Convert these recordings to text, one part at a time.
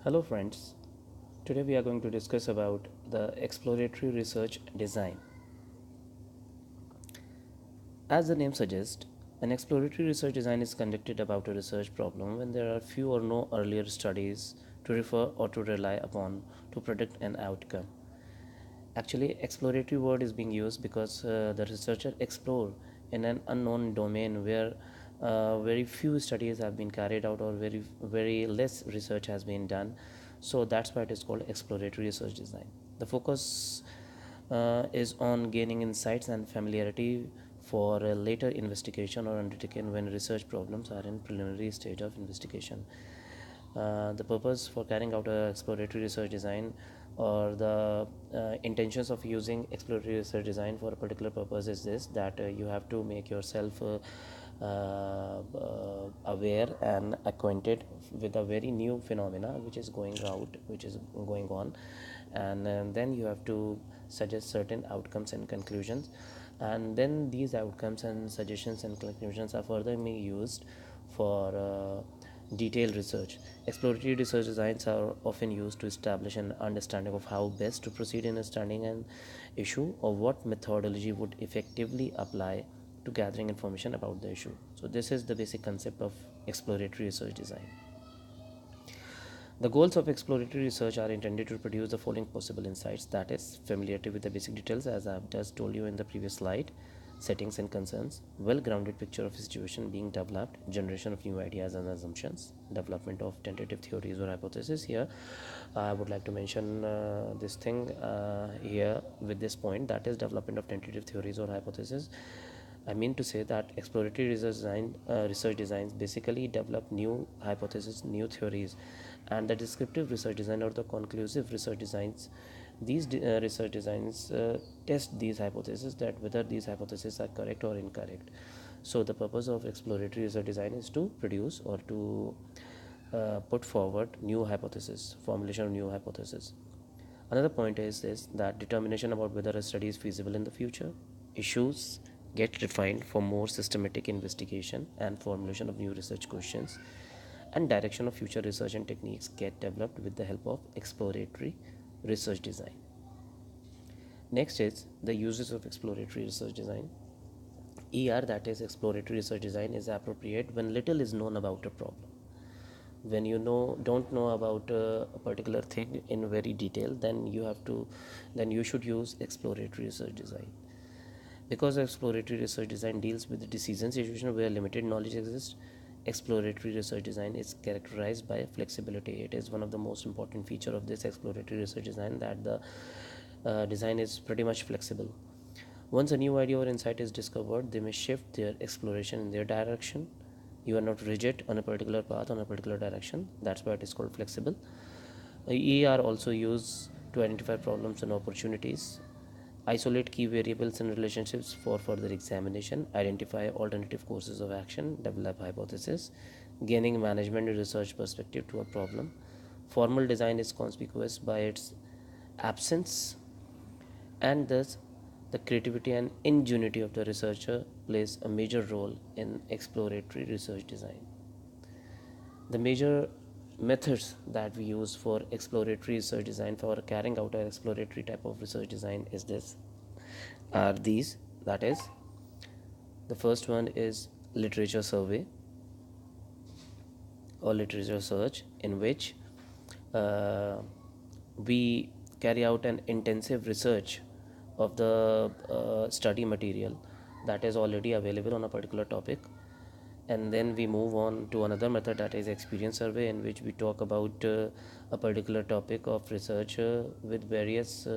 Hello friends, today we are going to discuss about the exploratory research design. As the name suggests, an exploratory research design is conducted about a research problem when there are few or no earlier studies to refer or to rely upon to predict an outcome. Actually, exploratory word is being used because the researcher explore in an unknown domain where very few studies have been carried out or very less research has been done. So that's why it is called exploratory research design. The focus is on gaining insights and familiarity for a later investigation or undertaken when research problems are in preliminary stage of investigation. The purpose for carrying out a exploratory research design or the intentions of using exploratory research design for a particular purpose is this, that you have to make yourself aware and acquainted with a very new phenomena which is going on, and then you have to suggest certain outcomes and conclusions, and then these outcomes and suggestions and conclusions are further being used for detailed research. Exploratory research designs are often used to establish an understanding of how best to proceed in studying an issue or what methodology would effectively apply to gathering information about the issue. So, this is the basic concept of exploratory research design. The goals of exploratory research are intended to produce the following possible insights, that is, familiarity with the basic details, as I have just told you in the previous slide, settings and concerns, well-grounded picture of a situation being developed, generation of new ideas and assumptions, development of tentative theories or hypotheses. Here, I would like to mention this thing here with this point, that is development of tentative theories or hypotheses. I mean to say that exploratory research designs basically develop new hypotheses, new theories, and the descriptive research design or the conclusive research designs. These research designs test these hypotheses, that whether these hypotheses are correct or incorrect. So the purpose of exploratory research design is to produce or to put forward new hypotheses, formulation of new hypotheses. Another point is this, that determination about whether a study is feasible in the future. Issues get refined for more systematic investigation and formulation of new research questions, and direction of future research and techniques get developed with the help of exploratory research design. Next is the uses of exploratory research design. That is exploratory research design, is appropriate when little is known about a problem. When you don't know about a particular thing in very detail, then you should use exploratory research design. Because exploratory research design deals with the decision situation where limited knowledge exists, exploratory research design is characterized by flexibility. It is one of the most important feature of this exploratory research design, that the design is pretty much flexible. Once a new idea or insight is discovered, they may shift their exploration in their direction. You are not rigid on a particular path, on a particular direction. That's why it is called flexible. Are also used to identify problems and opportunities, isolate key variables and relationships for further examination, identify alternative courses of action, develop hypotheses, gaining management and research perspective to a problem. Formal design is conspicuous by its absence, and thus the creativity and ingenuity of the researcher plays a major role in exploratory research design. The major methods that we use for exploratory research design, for carrying out an exploratory type of research design, is this are these, that is, the first one is literature survey or literature search, in which uh, we carry out an intensive research of the study material that is already available on a particular topic, and then we move on to another method, that is experience survey, in which we talk about a particular topic of research with various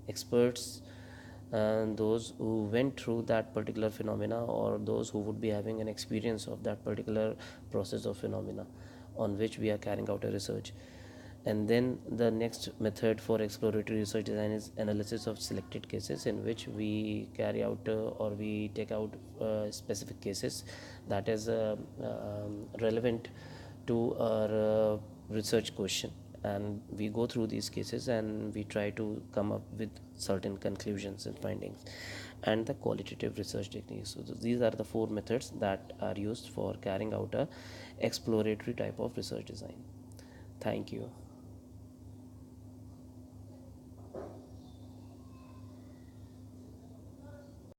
experts and those who went through that particular phenomena, or those who would be having an experience of that particular process of phenomena on which we are carrying out a research. And then the next method for exploratory research design is analysis of selected cases, in which we carry out or we take out specific cases that is relevant to our research question, and we go through these cases and we try to come up with certain conclusions and findings, and the qualitative research techniques. So these are the four methods that are used for carrying out a exploratory type of research design. Thank you.